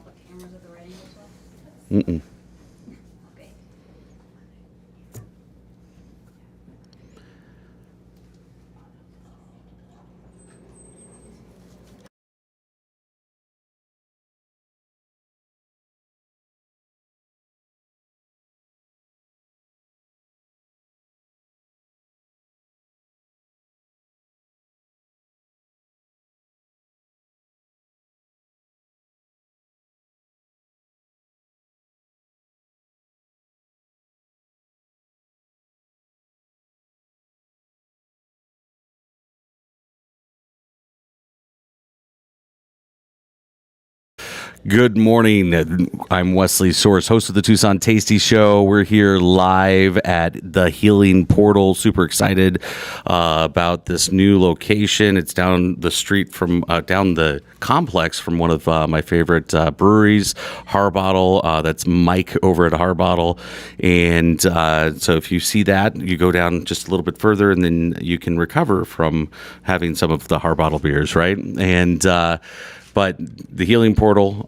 the cameras at the right angle as well? Mm-mm. Okay. Good morning. I'm Wesley Source, host of the Tucson Tasty Show. We're here live at the Healing Portal. Super excited about this new location. It's down the street from down the complex from one of my favorite breweries, Harbottle. That's Mike over at Harbottle. And so if you see that, you go down just a little bit further, and then you can recover from having some of the Harbottle beers, right? And but the Healing Portal,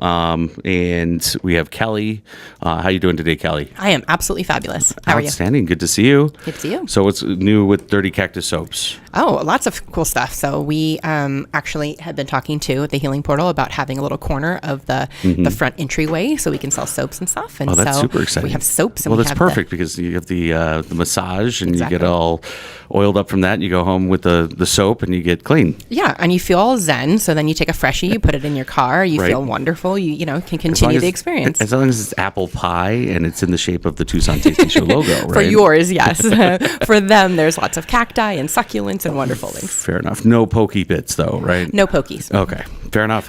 and we have Kelly. How you doing today, Kelly? I am absolutely fabulous. How are you? Outstanding. Good to see you. Good to see you. So what's new with Dirty Cactus Soaps? Oh, lots of cool stuff. So we actually had been talking to the Healing Portal about having a little corner of the front entryway so we can sell soaps and stuff. And That's so super exciting. We have soaps. And well, we that's have perfect because you have the massage and Exactly. you get all oiled up from that. And you go home with the soap and you get clean. Yeah, and you feel all zen. So then you take a freshie, you put it in your car, you Right. feel wonderful. You can continue the experience. As long as it's apple pie and it's in the shape of the Tucson Tasty Show logo, right? For yours, yes. For them, there's lots of cacti and succulents and wonderful things. Fair enough. No pokey bits, though, right? No pokies. Okay. Fair enough.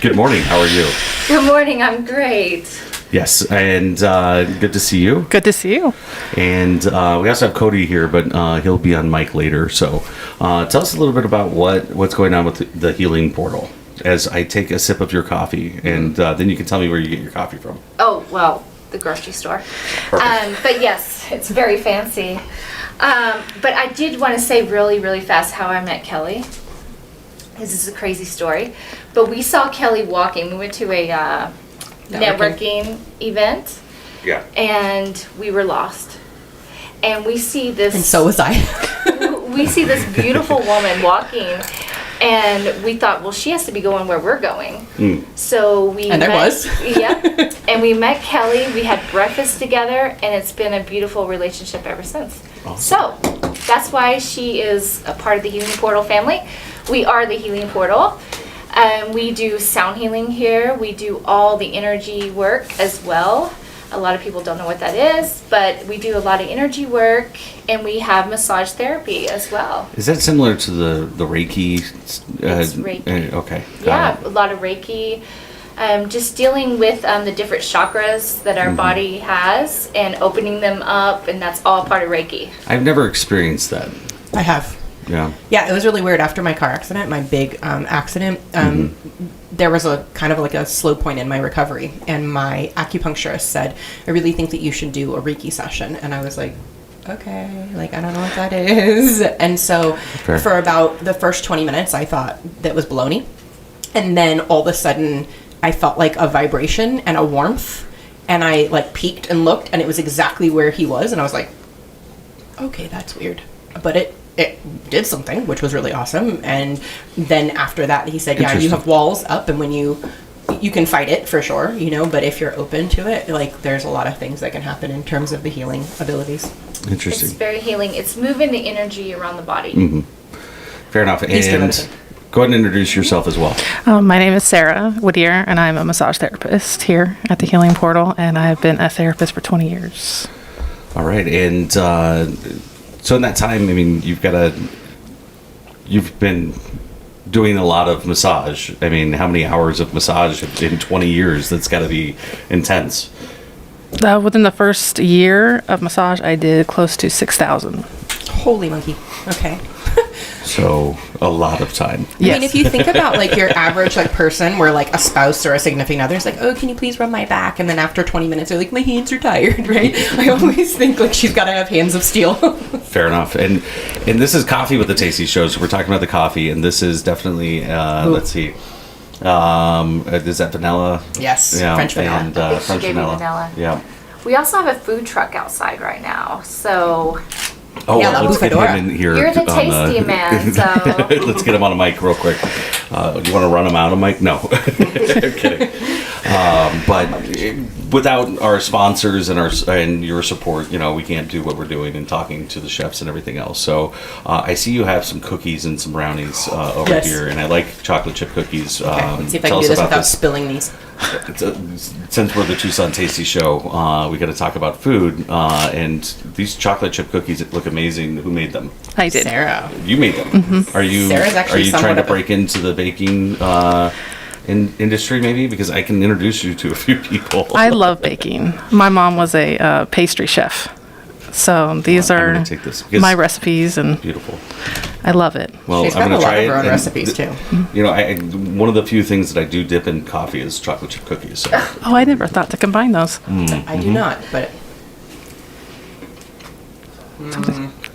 Good morning. How are you? Good morning. I'm great. Yes, and good to see you. Good to see you. And we also have Cody here, but he'll be on mic later. So tell us a little bit about what's going on with the Healing Portal as I take a sip of your coffee, and then you can tell me where you get your coffee from. Oh, well, the grocery store. But yes, it's very fancy. But I did want to say really, really fast how I met Kelly. This is a crazy story. But we saw Kelly walking. We went to a networking event. Yeah. And we were lost. And we see this. And so was I. We see this beautiful woman walking. And we thought, well, she has to be going where we're going. So we And there was. Yeah. And we met Kelly. We had breakfast together, and it's been a beautiful relationship ever since. Awesome. So that's why she is a part of the Healing Portal family. We are the Healing Portal. We do sound healing here. We do all the energy work as well. A lot of people don't know what that is, but we do a lot of energy work, and we have massage therapy as well. Is that similar to the Reiki? It's Reiki. Okay. Yeah, a lot of Reiki. Just dealing with the different chakras that our body has and opening them up, and that's all part of Reiki. I've never experienced that. I have. Yeah. Yeah, it was really weird. After my car accident, my big accident, there was a kind of like a slow point in my recovery. And my acupuncturist said, I really think that you should do a Reiki session. And I was like, okay, like, I don't know what that is. And so Fair. for about the first 20 minutes, I thought that was baloney. And then all of a sudden, I felt like a vibration and a warmth. And I like peeked and looked, and it was exactly where he was. And I was like, okay, that's weird. But it did something, which was really awesome. And then after that, he said, yeah, you have walls up, and when you can fight it for sure, but if you're open to it, like, there's a lot of things that can happen in terms of the healing abilities. Interesting. It's very healing. It's moving the energy around the body. Fair enough. Eastern And medicine. go ahead and introduce yourself as well. My name is Sarah Whittier, and I'm a massage therapist here at the Healing Portal, and I've been a therapist for 20 years. All right. And so in that time, I mean, you've been doing a lot of massage. I mean, how many hours of massage in 20 years? That's got to be intense. Within the first year of massage, I did close to 6,000. Holy monkey. Okay. So a lot of time. I mean, if you think about like your average like person where like a spouse or a significant other is like, oh, can you please rub my back? And then after 20 minutes, they're like, my hands are tired, right? I always think like she's got to have hands of steel. Fair enough. And this is Coffee with the Tasty Show. So we're talking about the coffee, and this is definitely, let's see. Is that vanilla? Yes, French vanilla. And I think she French gave you vanilla. vanilla. Yeah. We also have a food truck outside right now, so Oh, Yeah, La let's get Bufadora. him in here. you're the on tasty man. So Let's get him on a mic real quick. Do you want to run him out of mic? No. I'm kidding. But without our sponsors and your support, we can't do what we're doing and talking to the chefs and everything else. So I see you have some cookies and some brownies over Yes. here, and I like chocolate chip cookies. Okay, let's see if I tell can us do this about without spilling these. Since we're the Tucson Tasty Show, we got to talk about food. And these chocolate chip cookies look amazing. Who made them? I did. Sarah. You made them. Are you? Sarah's actually are you somewhat trying to of a- break into the baking industry, maybe? Because I can introduce you to a few people. I love baking. My mom was a pastry chef. So these I'm are gonna take this because- my recipes, and Beautiful. I love it. Well, She's I'm got gonna a lot try of it. her own and recipes, too. one of the few things that I do dip in coffee is chocolate chip cookies. So. Oh, I never thought to combine those. I do not, but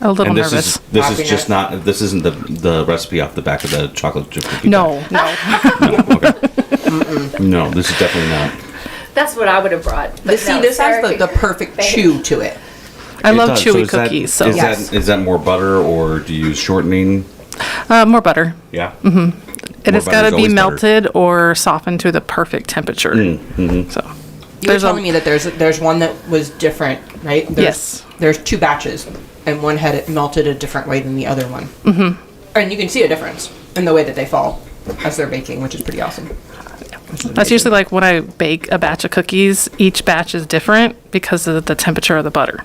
A little And this nervous. is this is Happiness. just not. This isn't the recipe off the back of the chocolate chip cookie. No, no. bag. No. Okay. No, this is definitely not. that's what I would have brought. But see, no, this has Sarah the could perfect bake. chew to it. I It love does. chewy is that- cookies. So is Yes. that is that more butter or do you use shortening? more butter. Yeah. And More it's got butter's to be always better. melted or softened to the perfect temperature. So You were there's telling me that there's one that was different, right? Yes. There's two batches, and one had it melted a different way than the other one. Mm-hmm. And you can see a difference in the way that they fall as they're baking, which is pretty awesome. That's usually like when I bake a batch of cookies, each batch is different because of the temperature of the butter.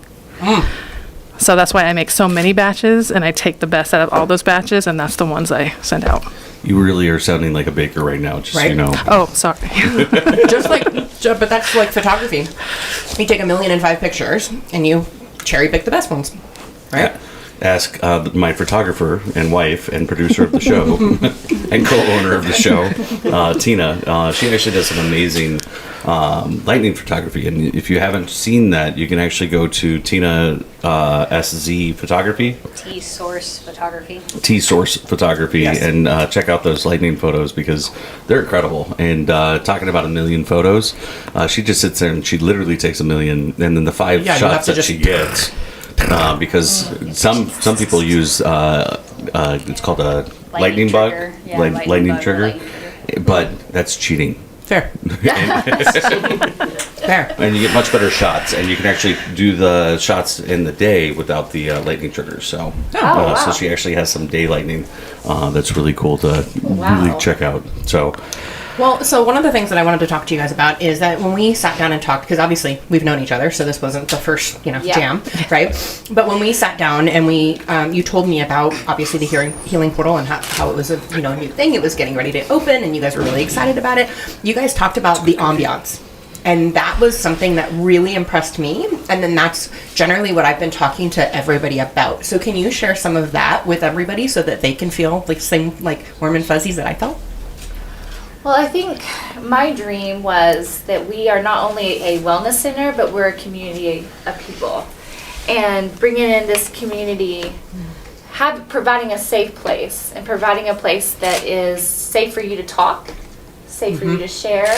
So that's why I make so many batches, and I take the best out of all those batches, and that's the ones I send out. You really are sounding like a baker right now. Just so you Right. know. Oh, sorry. But that's like photography. You take 1,005 pictures, and you cherry pick the best ones, right? Ask my photographer and wife and producer of the show and co-owner of the show, Tina. She actually does some amazing lightning photography, and if you haven't seen that, you can actually go to Tina SZ Photography, T-Source Photography. T-Source Photography, Yes. and check out those lightning photos because they're incredible. And talking about 1,000,000 photos, she just sits there and she literally takes 1,000,000, and then the five Yeah, you have shots to that just- she gets. Because some people use it's called a lightning bug, trigger. Yeah, lightning bug or trigger, lightning trigger. but that's cheating. Fair. Fair. And you get much better shots, and you can actually do the shots in the day without the lightning triggers. So, wow. so she actually has some day lightning that's really cool to Wow. really check out. So, Well, so one of the things that I wanted to talk to you guys about is that when we sat down and talked, because obviously we've known each other, so this wasn't the first, Yeah. jam, right? But when we sat down and you told me about obviously the healing portal and how it was a new thing, it was getting ready to open, and you guys were really excited about it. You guys talked about the ambiance. And that was something that really impressed me. And then that's generally what I've been talking to everybody about. So can you share some of that with everybody so that they can feel like same like warm and fuzzies that I felt? Well, I think my dream was that we are not only a wellness center, but we're a community of people. And bringing in this community, providing a safe place and providing a place that is safe for you to talk, safe for you to share.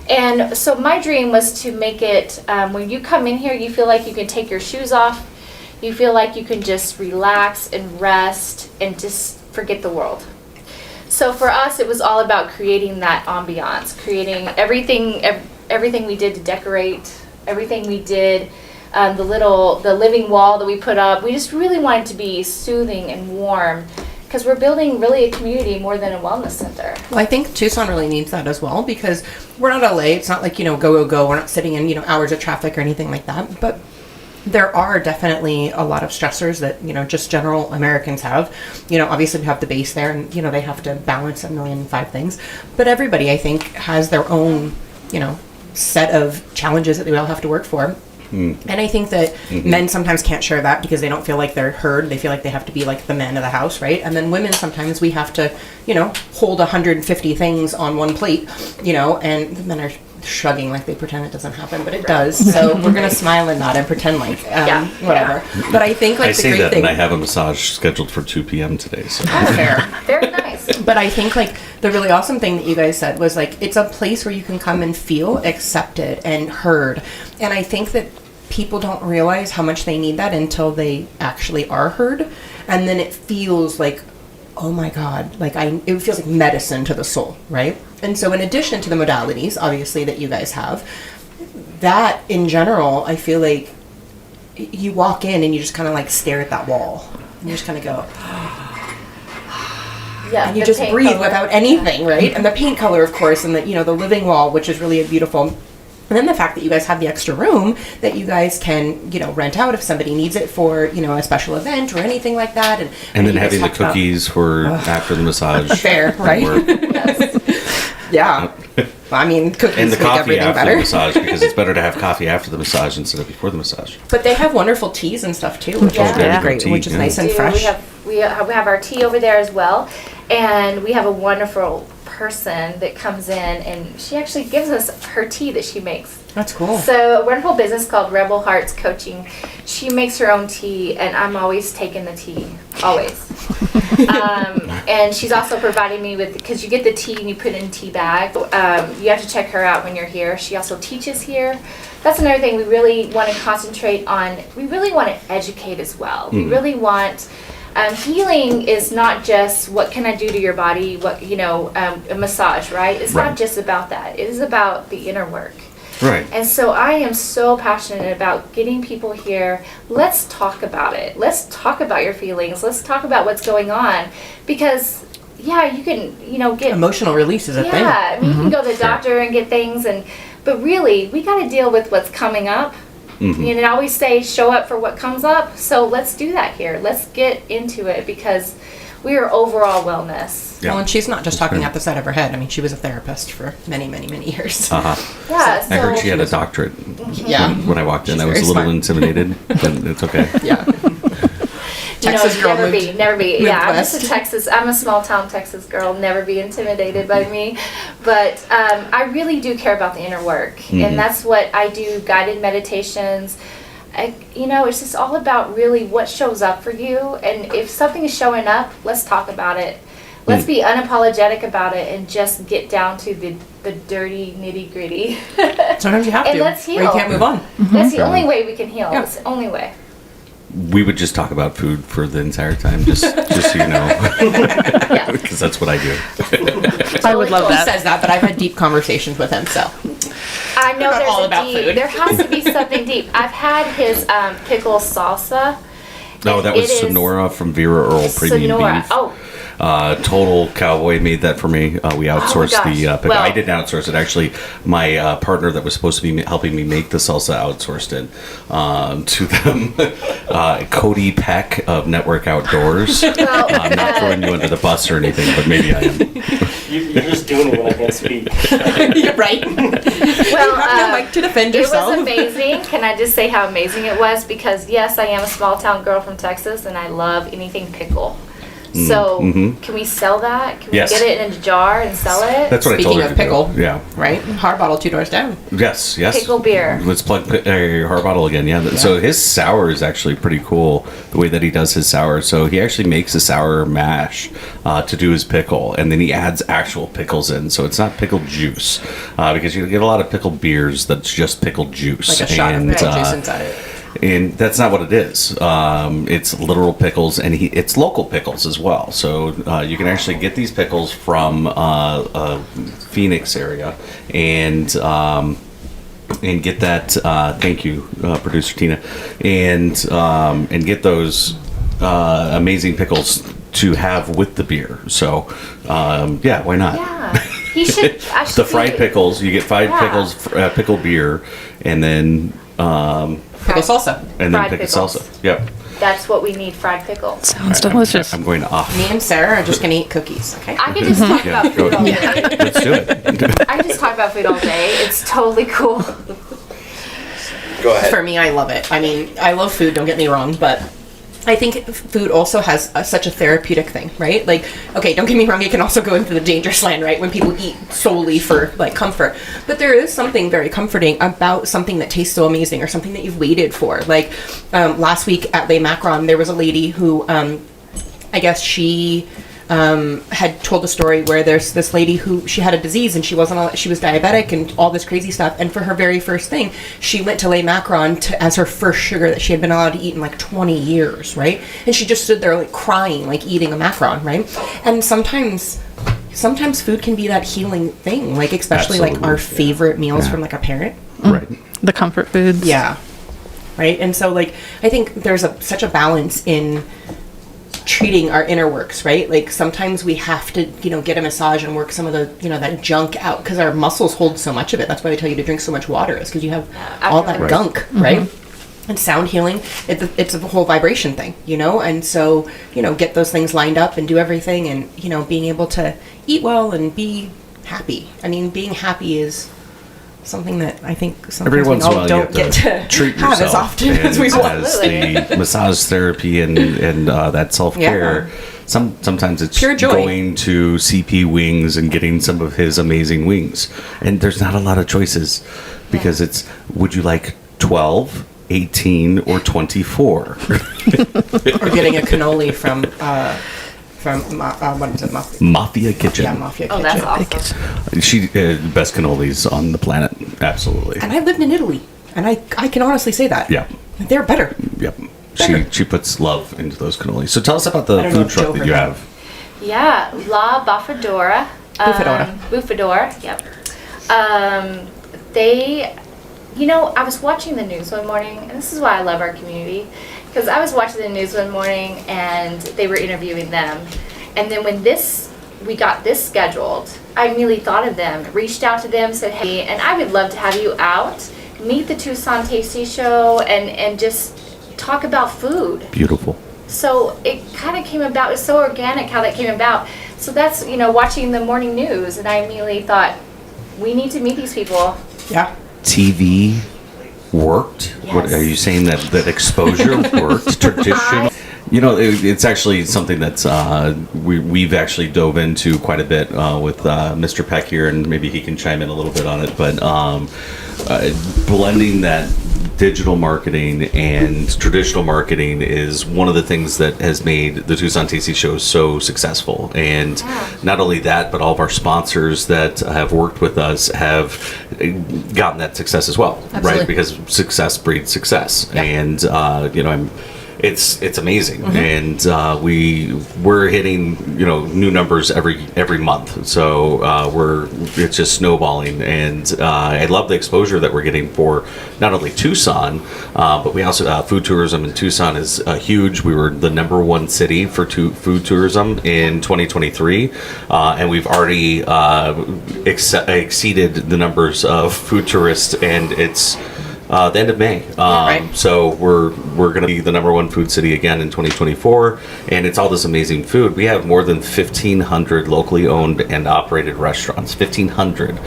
And so my dream was to make it, when you come in here, you feel like you can take your shoes off. You feel like you can just relax and rest and just forget the world. So for us, it was all about creating that ambiance, creating everything we did to decorate, everything we did, the living wall that we put up. We just really wanted to be soothing and warm because we're building really a community more than a wellness center. Well, I think Tucson really needs that as well because we're not LA. It's not like, go, go, go. We're not sitting in, hours of traffic or anything like that. But there are definitely a lot of stressors that, just general Americans have. Obviously we have the base there and, they have to balance 1,005 things. But everybody, I think, has their own, set of challenges that they all have to work for. And I think that men sometimes can't share that because they don't feel like they're heard. They feel like they have to be like the man of the house, right? And then women, sometimes we have to, hold 150 things on one plate, and the men are shrugging like they pretend it doesn't happen, but it does. So we're gonna smile and nod and pretend like whatever. But I think like I the say great that, thing. and I have a massage scheduled for 2 p.m. today. So Fair. Very nice. But I think like the really awesome thing that you guys said was like it's a place where you can come and feel accepted and heard. And I think that people don't realize how much they need that until they actually are heard. And then it feels like, oh my God, like it feels like medicine to the soul, right? And so in addition to the modalities, obviously, that you guys have, that in general, I feel like you walk in and you just kind of like stare at that wall. And you just kind of go, Yeah. and you the just paint breathe color. without anything, right? And the paint color, of course, and the living wall, which is really beautiful. And then the fact that you guys have the extra room that you guys can, rent out if somebody needs it for, a special event or anything like that. and then you guys having the talked about- cookies for after the massage. Fair, right? Yeah. I mean, cookies And the make coffee everything after better. the massage, because it's better to have coffee after the massage instead of before the massage. But they have wonderful teas and stuff too, which Yeah. is really Yeah. great, Tea, which is yeah. nice and do. fresh. We have our tea over there as well, and we have a wonderful person that comes in, and she actually gives us her tea that she makes. That's cool. So a wonderful business called Rebel Hearts Coaching. She makes her own tea, and I'm always taking the tea, always. And she's also providing me with, because you get the tea and you put it in tea bag. You have to check her out when you're here. She also teaches here. That's another thing we really want to concentrate on. We really want to educate as well. We really want. Healing is not just what can I do to your body, a massage, right? It's Right. not just about that. It is about the inner work. Right. And so I am so passionate about getting people here. Let's talk about it. Let's talk about your feelings. Let's talk about what's going on. Because, yeah, you can, get... Emotional release is a thing. Yeah, I mean, you can go to the doctor and get things, but really, we got to deal with what's coming up. And I always say, show up for what comes up. So let's do that here. Let's get into it, because we are overall wellness. Yeah. Well, and she's not just talking out the side of her head. I mean, she was a therapist for many, many, many years. Yeah, I heard she had a doctorate. Yeah. When I walked in, She's I was very a little smart. intimidated, but it's okay. Yeah. Texas girl never moved- never be. Yeah, I'm west. just a Texas. I'm a small town Texas girl. Never be intimidated by me. But I really do care about the inner work, and that's what I do. Guided meditations. It's just all about really what shows up for you. And if something is showing up, let's talk about it. Let's be unapologetic about it and just get down to the dirty nitty gritty. Sometimes you have And to. let's Or you heal. can't move on. That's the only way we can heal. Yeah. It's the only way. We would just talk about food for the entire time, just so you know, Yeah. because that's what I do. I would love He that. says that, but I've had deep conversations with him, so. I know Not there's all a about deep. food. There has to be something deep. I've had his pickle salsa. No, and that was it is Sonora from Vera Earl Premium Sonora. Beef. Oh, Total Cowboy made that for me. We outsourced gosh. the pickle. Well- I didn't outsource it. Actually, my partner that was supposed to be helping me make the salsa outsourced it to them. Cody Peck of Network Outdoors. well, I'm not throwing you under the bus or anything, but maybe I am. You're just doing it when I can't speak. You're right. well, You have no mic to defend it yourself. was amazing. Can I just say how amazing it was? Because yes, I am a small town girl from Texas, and I love anything pickle. So can we sell that? Can we Yes. get it in a jar and sell it? That's what I Speaking told her of to do. pickle. Yeah. Right? Hard bottle 2 doors down. Yes, yes. Pickle beer. Let's plug Hard Bottle again. Yeah. So his sour is actually pretty cool, the way that he does his sour. So he actually makes a sour mash to do his pickle, and then he adds actual pickles in. So it's not pickled juice, because you get a lot of pickled beers that's just pickled juice. Like a shot of and, pickle juice inside it. and that's not what it is. It's literal pickles, and it's local pickles as well. So you can actually get these pickles from Phoenix area, and get that. Thank you, producer Tina, and get those amazing pickles to have with the beer. So yeah, why not? Yeah. He should. I should The fried do- pickles. You get 5 Yeah. pickles, pickle beer, and then Pickle salsa. Fried pickle pickles. salsa. Yep. That's what we need. Fried pickles. Sounds delicious. I'm going off. Me and Sarah are just going to eat cookies, okay? I could just talk Yeah, about food go all day. Let's do it. I could just talk about food all day. It's totally cool. Go ahead. For me, I love it. I mean, I love food, don't get me wrong, but I think food also has such a therapeutic thing, right? Like, okay, don't get me wrong, it can also go into the dangerous land, right? When people eat solely for like comfort. But there is something very comforting about something that tastes so amazing or something that you've waited for. Like last week at Les Macron, there was a lady who, I guess she had told a story where there's this lady who she had a disease and she was diabetic and all this crazy stuff, and for her very first thing she went to Les Macron as her first sugar that she had been allowed to eat in like 20 years, right? And she just stood there like crying, like eating a macaron, right? And sometimes food can be that healing thing, like especially Absolutely. like our favorite meals Yeah. from like a parent. Right. The comfort foods. Yeah. Right. And so like I think there's such a balance in treating our inner works, right? Like sometimes we have to, get a massage and work some of the, that junk out because our muscles hold so much of it. That's why they tell you to drink so much water, is because you have all that Right. gunk, right? And sound healing, it's a whole vibration thing, and so, get those things lined up and do everything, and, being able to eat well and be happy. I mean, being happy is something that I think Every sometimes we once in a all while, don't you get have to treat have yourself as often as we want. as the massage therapy and that self-care. Yeah. Sometimes it's Pure joy. going to CP Wings and getting some of his amazing wings, and there's not a lot of choices because it's would you like 12, 18, or 24? Or getting a cannoli from what is it? Mafia Kitchen. Yeah, Mafia Oh, Kitchen. that's awesome. She best cannolis on the planet. Absolutely. And I lived in Italy, and I can honestly say that. Yeah. They're better. Yep. Better. She puts love into those cannolis. So tell us about the I don't know food if truck Joe that heard you that. have. Yeah, La Bufadora. Bufadora. Bufadora, yep. They, I was watching the news one morning, and this is why I love our community, because I was watching the news one morning, and they were interviewing them. And then when we got this scheduled, I immediately thought of them, reached out to them, said, hey, and I would love to have you out, meet the Tucson Tasty Show, and just talk about food. Beautiful. So it kind of came about, it's so organic how that came about. So that's, watching the morning news, and I immediately thought, we need to meet these people. Yeah. TV worked? What Yes. are you saying that exposure worked? Traditional? It's actually something that's we've actually dove into quite a bit with Mr. Peck here, and maybe he can chime in a little bit on it. But blending that digital marketing and traditional marketing is one of the things that has made the Tucson Tasty Show so successful. And not only that, but all of our sponsors that have worked with us have gotten that success as well, Absolutely. right? Because success breeds success. Yeah. And it's amazing, and we're hitting new numbers every month. So it's just snowballing, and I love the exposure that we're getting for not only Tucson, but we also food tourism in Tucson is huge. We were the number one city for food tourism in 2023, and we've already exceeded the numbers of food tourists, and it's the end of May. Right. So we're going to be the number one food city again in 2024, and it's all this amazing food. We have more than 1,500 locally owned and operated restaurants. 1,500.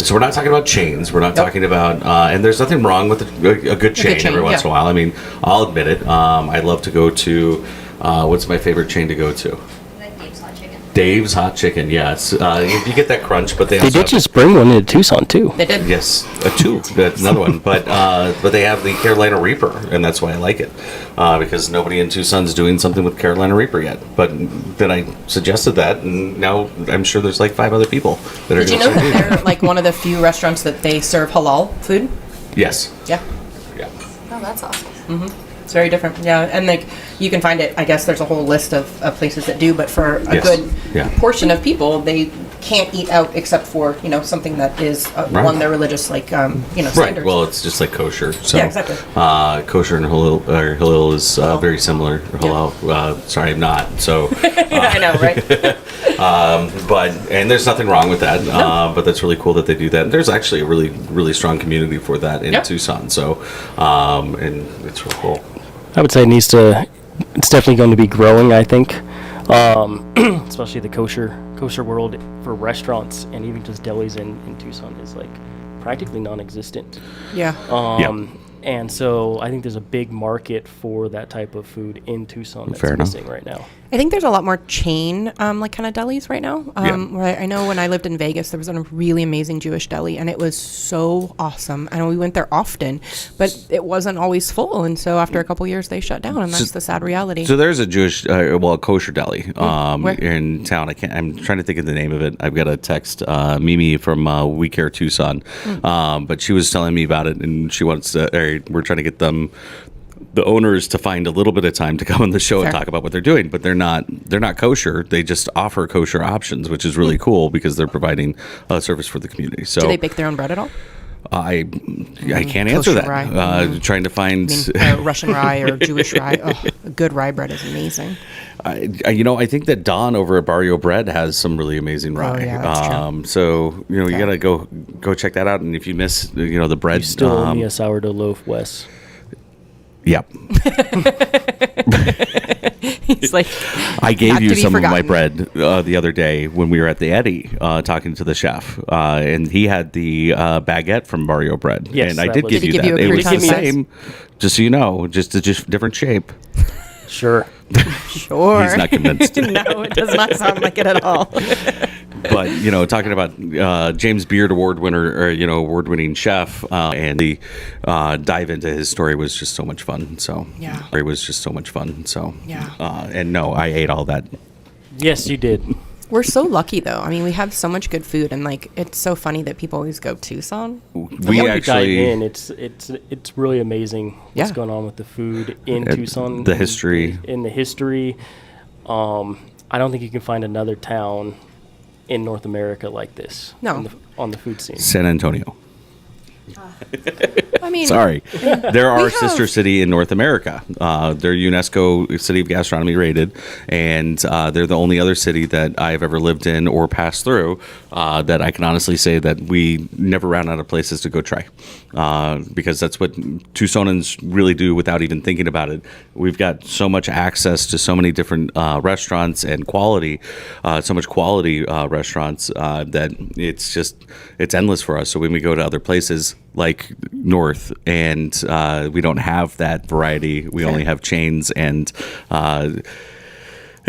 So we're not talking about chains. We're not talking about, and there's nothing wrong with a good chain every once in a while. I mean, I'll admit it. I love to go to, what's my favorite chain to go to? Like Dave's Hot Chicken. Dave's Hot Chicken, yes. You get that crunch, but they They also did just bring one into Tucson too. They did. Yes, two. That's another one. But they have the Carolina Reaper, and that's why I like it, because nobody in Tucson's doing something with Carolina Reaper yet. But then I suggested that, and now I'm sure there's like 5 other people that are Did you doing know something. that they're like one of the few restaurants that they serve halal food? Yes. Yeah. Yeah. Oh, that's awesome. It's very different. Yeah. And like you can find it, I guess there's a whole list of places that do, but for a Yes. good Yeah. portion of people, they can't eat out except for, something that is Right. one, their religious, like, standards. Right. Well, it's just like kosher. So, Yeah, exactly. Kosher and halal is very similar. Halal. Sorry, I'm not. So. I know, right? And there's nothing wrong with that. But that's really cool that they do that. And there's actually a really, really strong community for that in Yep. Tucson. So, and it's really cool. I would say it's definitely going to be growing, I think. Especially the kosher world for restaurants and even just delis in Tucson is like practically non-existent. Yeah. And so I think there's a big market for that type of food in Tucson that's Fair enough. missing right now. I think there's a lot more chain, like kind of delis right now. Yeah. Where I know when I lived in Vegas, there was a really amazing Jewish deli, and it was so awesome. And we went there often, but it wasn't always full. And so after a couple years, they shut down, and that's the sad reality. So there's a Jewish, a kosher deli Where? in town. I'm trying to think of the name of it. I've got to text Mimi from We Care Tucson, but she was telling me about it, and she wants to. We're trying to get them, the owners, to find a little bit of time to come on the show and Fair. talk about what they're doing. But they're not kosher. They just offer kosher options, which is really cool because they're providing a service for the community. So Do they bake their own bread at all? I can't answer Kosher that. rye. Trying to find. Russian rye or Jewish rye. Oh, a good rye bread is amazing. I think that Don over at Barrio Bread has some really amazing rye. yeah, that's true. So you gotta go check that out. And if you miss the bread, You still owe me a sourdough loaf, Wes. yep. It's like I gave not you to be some of my forgotten. bread the other day when we were at the Eddy talking to the chef, and he had the baguette from Barrio Bread. Yes, and I that did was- give Did he you give you that. a It was the crouton size? same, just so you know, just different shape. Sure. Sure. He's not convinced. No, it does not sound like it at all. But talking about James Beard Award winner, or award-winning chef, and the dive into his story was just so much fun. So Yeah. it was just so much fun. So Yeah. and no, I ate all that. Yes, you did. We're so lucky, though. I mean, we have so much good food, and like it's so funny that people always go Tucson. We Once you dive actually in, it's really amazing what's Yeah. going on with the food in Uh, Tucson. the history. In the history. I don't think you can find another town in North America like this. No. On the food scene. San Antonio. I mean, Sorry, they're our have- sister city in North America. They're UNESCO City of Gastronomy rated, and they're the only other city that I've ever lived in or passed through that I can honestly say that we never ran out of places to go try, because that's what Tucsonans really do without even thinking about it. We've got so much access to so many different restaurants and quality, so much quality restaurants that it's endless for us. So when we go to other places like North, and we don't have that variety. We only have chains and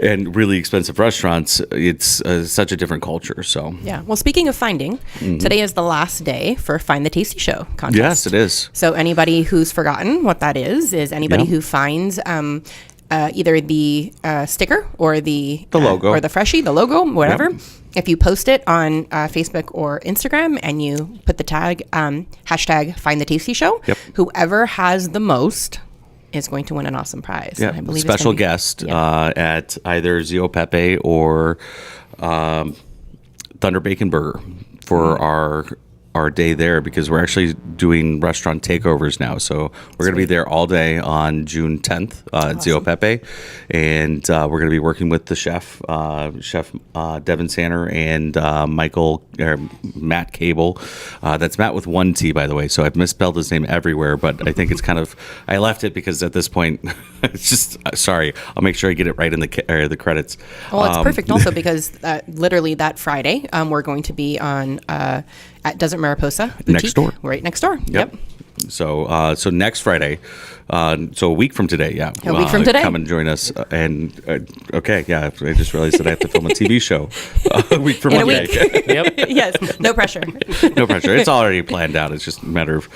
really expensive restaurants. It's such a different culture. So yeah. Well, speaking of finding, today is the last day for Find the Tasty Show contest. yes, it is. So anybody who's forgotten what that is anybody Yeah. who finds either the sticker or the logo. or the freshie, the logo, whatever. Yep. If you post it on Facebook or Instagram and you put the tag hashtag Find the Tasty Show, Yep. whoever has the most is going to win an awesome prize. Yeah, And I believe it's special gonna be- guest Yeah. at either Zio Pepe or Thunder Bacon Burger for our day there, because we're actually doing restaurant takeovers now. So we're going to be there all day on June 10th at Zio Pepe, and we're going to be working with the chef Devin Sanner and Matt Cable. That's Matt with one T, by the way. So I've misspelled his name everywhere, but I think it's I left it because at this point, it's just sorry. I'll make sure I get it right in the credits. Well, it's perfect also because literally that Friday, we're going to be on at Desert Mariposa Boutique. Next door. Right next door. Yep. So next Friday, so a week from today, yeah. A week from today. Come and join us. Okay, yeah, I just realized that I have to film a TV show a week from In a Monday. week. Yep. Yes. No pressure. No pressure. It's already planned out. It's just a matter of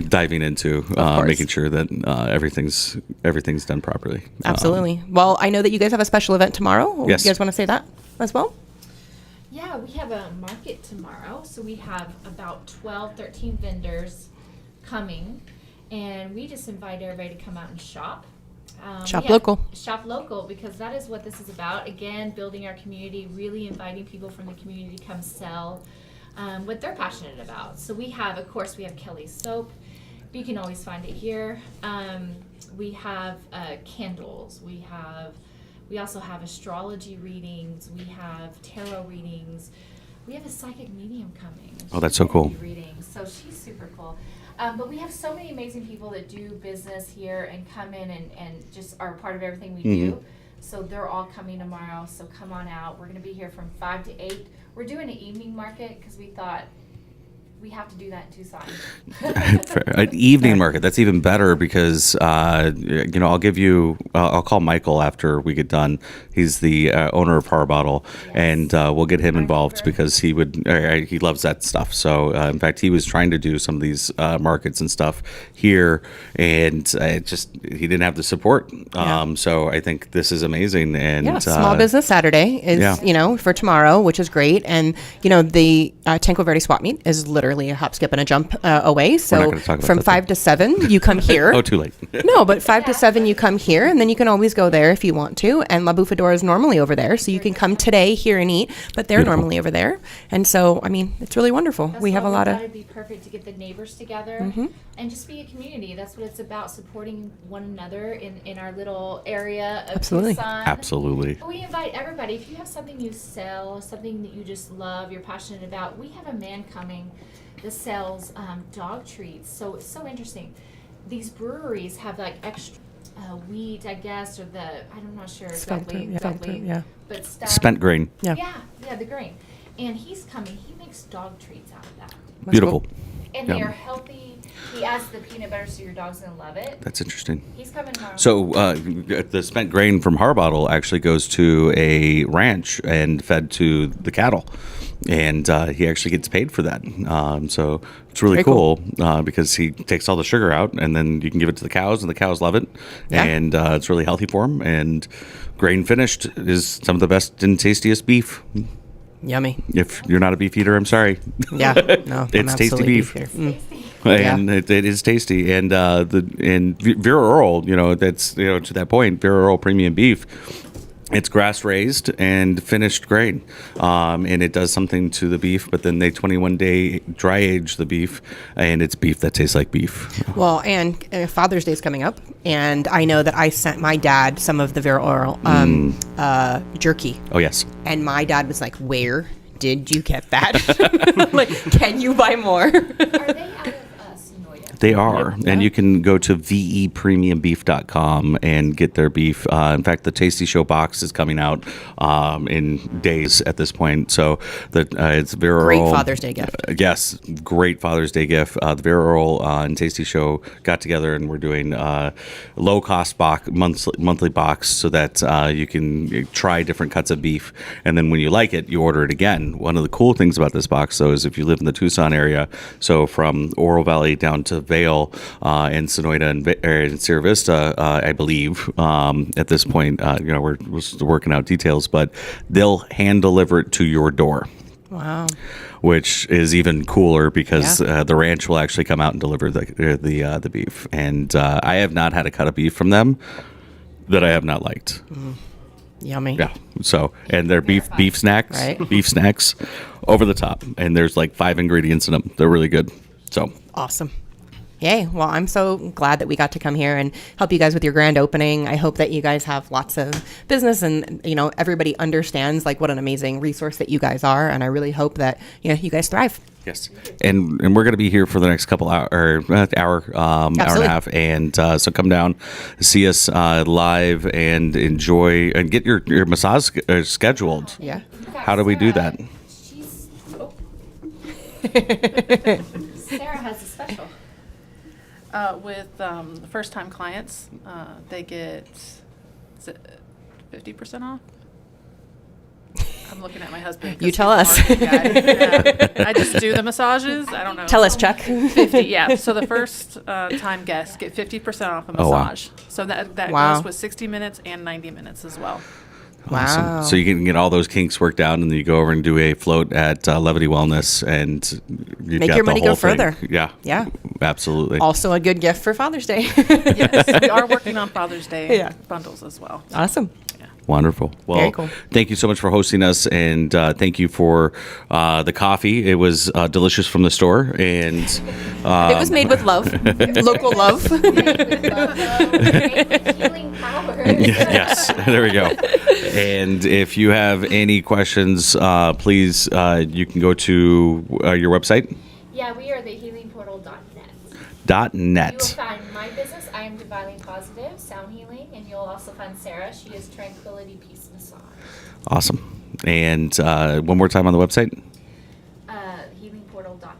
diving into course. making sure that everything's done properly. Absolutely. Well, I know that you guys have a special event tomorrow. Yes. You guys want to say that as well? Yeah, we have a market tomorrow, so we have about 12, 13 vendors coming, and we just invite everybody to come out and shop. Shop Yeah, local. Shop local, because that is what this is about. Again, building our community, really inviting people from the community to come sell what they're passionate about. So we have, of course, we have Kelly's soap. You can always find it here. We have candles. We also have astrology readings. We have tarot readings. We have a psychic medium coming. Oh, that's so She's gonna cool. be reading, so she's super cool. But we have so many amazing people that do business here and come in and just are a part of everything we do. So they're all coming tomorrow. So come on out. We're going to be here from 5 to 8. We're doing an evening market because we thought we have to do that in Tucson. An evening market, that's even better because I'll call Michael after we get done. He's the owner of Power Bottle, and we'll get him involved because he loves that stuff. So in fact, he was trying to do some of these markets and stuff here, and he didn't have the support. So I think this is amazing. And Small Business Saturday is for tomorrow, which is great. And the Tanco Verde swap meet is literally a hop, skip, and a jump away. So from 5 to 7, you come here. Oh, too late. No, but 5 to 7, you come here, and then you can always go there if you want to. And La Bufadora is normally over there, so you can come today here and eat. But they're normally over there, and so it's really wonderful. We have a lot of. It'd be perfect to get the neighbors together and just be a community. That's what it's about, supporting one another in our little area of Absolutely. Tucson. Absolutely. We invite everybody. If you have something you sell, something that you just love, you're passionate about, we have a man coming that sells dog treats. So it's so interesting. These breweries have like extra wheat, I guess, or I'm not sure exactly. But stuff. Spent grain. Yeah, the grain. And he's coming. He makes dog treats out of that. Beautiful. And they are healthy. He adds the peanut butter, so your dog's gonna love it. That's interesting. He's coming home. So the spent grain from Harbottle actually goes to a ranch and fed to the cattle, and he actually gets paid for that. So it's really cool because he takes all the sugar out, and then you can give it to the cows, and the cows love it, and it's really healthy for them. And grain finished is some of the best and tastiest beef. Yummy. If you're not a beef eater, I'm sorry. Yeah, no, It's tasty beef. And Yeah. it is tasty. And Vera Earl, that's to that point, Vera Earl premium beef. It's grass raised and finished grain, and it does something to the beef. But then they 21-day dry age the beef, and it's beef that tastes like beef. Well, and Father's Day is coming up, and I know that I sent my dad some of the Vera Earl jerky. Oh yes. And my dad was like, "Where did you get that?" I'm like, "Can you buy more?" Are they out of Sonoya? They are, and you can go to vepremiumbeef.com and get their beef. In fact, the Tasty Show box is coming out in days at this point. So it's Vera Great Earl. Father's Day gift. Yes, great Father's Day gift. The Vera Earl and Tasty Show got together, and we're doing low cost monthly box so that you can try different cuts of beef, and then when you like it, you order it again. One of the cool things about this box, though, is if you live in the Tucson area, so from Oro Valley down to Vail and Sonoyta and Sierra Vista, I believe at this point, we're still working out details, but they'll hand deliver it to your door. Wow. Which is even cooler because the ranch will actually come out and deliver the beef. And I have not had a cut of beef from them that I have not liked. Yummy. Yeah. So, and they're beef snacks, Right. beef snacks over the top. And there's like 5 ingredients in them. They're really good. So Awesome. Yay. Well, I'm so glad that we got to come here and help you guys with your grand opening. I hope that you guys have lots of business and, everybody understands like what an amazing resource that you guys are. And I really hope that, you guys thrive. yes, and we're going to be here for the next couple hour and a half, and so come down, see us live, and enjoy and get your massage scheduled. Yeah. How do we do that? Sarah has a special. With the first-time clients, they get 50% off. I'm looking at my husband. 'cause You tell he's us. the marketing guy. Yeah. I just do the massages. I don't know. Tell us, Chuck. 50, yeah. So the first time guests get 50% off a Oh, wow. massage. So that Wow. goes with 60 minutes and 90 minutes as well. Awesome. Wow. So you can get all those kinks worked out, and then you go over and do a float at Levity Wellness, and you've Make got your the money whole go thing. further. Yeah. Yeah. Absolutely. Also a good gift for Father's Day. Yes, we are working on Father's Day Yeah. bundles as well. Awesome. Wonderful. Well, Very cool. Thank you so much for hosting us, and thank you for the coffee. It was delicious from the store, and It was made with love. Local love. Healing power. yes, there we go. And if you have any questions, please, you can go to your website. Yeah, we are the healingportal.net. .net. You will find my business. I am Divinely Positive, Sound Healing, and you'll also find Sarah. She is Tranquility Peace Massage. Awesome. And one more time on the website. Healingportal.net.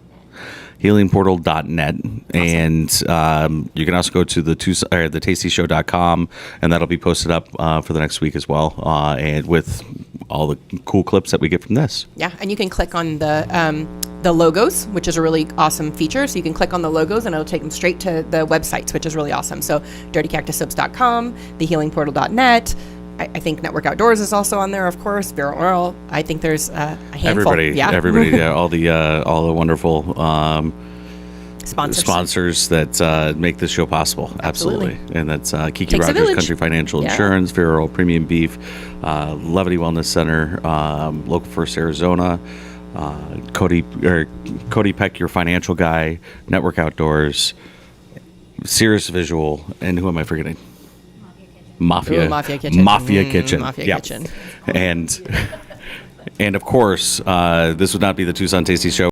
healingportal.net. And you can also go to the tastyshow.com, and that'll be posted up for the next week as well, and with all the cool clips that we get from this. Yeah, and you can click on the logos, which is a really awesome feature. So you can click on the logos and it'll take them straight to the websites, which is really awesome. So dirtycactussoaps.com, thehealingportal.net. I think Network Outdoors is also on there, of course. Viral Oral. I think there's a handful. Everybody, yeah, all the wonderful sponsors that make this show possible. Absolutely. And that's Kiki Takes a Rogers village. Country Financial Insurance, Viral Premium Beef, Levity Wellness Center, Local First Arizona, Cody Peck, your financial guy, Network Outdoors, Cirrus Visual, and who am I forgetting? Mafia Kitchen. Kitchen. And of course, this would not be the Tucson Tasty Show